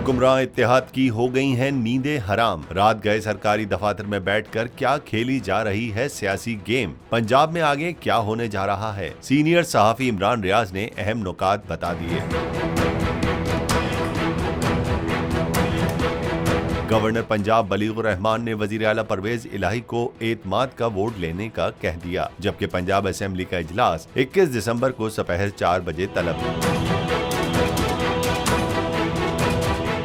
हुक्मरान इत्तेहाद की हो गई हैं नींदें हराम। रात गए सरकारी दफातर में बैठकर क्या खेली जा रही है सियासी गेम। पंजाब में आगे क्या होने जा रहा है, सीनियर सहाफी इमरान रियाज ने अहम नुकात बता दिए। गवर्नर पंजाब बलीगुर रहमान ने वजीर आला परवेज इलाही को एतमाद का वोट लेने का कह दिया, जबकि पंजाब असेंबली का इजलास 21 दिसंबर को दोपहर 4 बजे तलब है।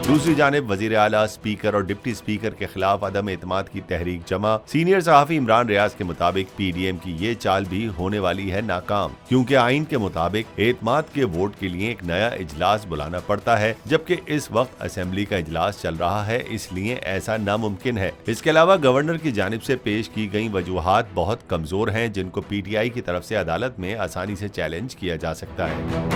दूसरी जानिब वजीर आला, स्पीकर और डिप्टी स्पीकर के खिलाफ अदम एतमाद की तहरीक जमा। सीनियर सहाफी इमरान रियाज के मुताबिक पीडीएम की ये चाल भी होने वाली है नाकाम, क्योंकि आइन के मुताबिक एतमाद के वोट के लिए एक नया इजलास बुलाना पड़ता है, जबकि इस वक्त असेंबली का इजलास चल रहा है, इसलिए ऐसा नामुमकिन है। इसके अलावा गवर्नर की जानिब से पेश की गई वजूहात बहुत कमजोर हैं, जिनको पीटीआई की तरफ से अदालत में आसानी से चैलेंज किया जा सकता है।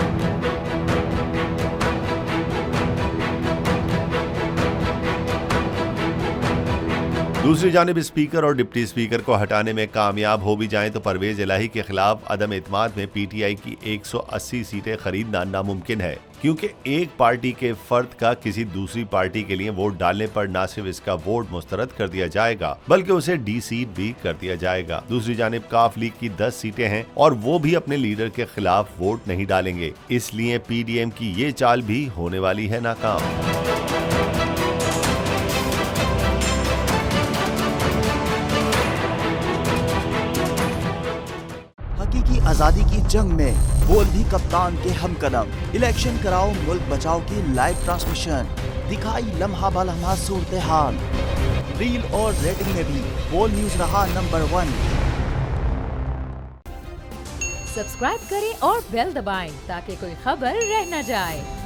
दूसरी जानिब स्पीकर और डिप्टी स्पीकर को हटाने में कामयाब हो भी जाएं तो परवेज इलाही के खिलाफ अदम एतमाद में पीटीआई की 180 सीटें खरीदना नामुमकिन है, क्योंकि एक पार्टी के फर्द का किसी दूसरी पार्टी के लिए वोट डालने पर न सिर्फ इसका वोट मुस्तरद कर दिया जाएगा, बल्कि उसे डी-सीट भी कर दिया जाएगा। दूसरी जानिब काफ लीग की 10 सीटें हैं और वो भी अपने लीडर के खिलाफ वोट नहीं डालेंगे, इसलिए पीडीएम की ये चाल भी होने वाली है नाकाम। हकीकी आजादी की जंग में बोल भी कप्तान के हम कदम। इलेक्शन कराओ मुल्क बचाओ की लाइव ट्रांसमिशन, दिखाई लम्हा बलम्हा सूरत हाल। रील और रेटिंग में भी बोल न्यूज रहा नंबर 1। सब्सक्राइब करें और बेल दबाएं ताकि कोई खबर रह न जाए।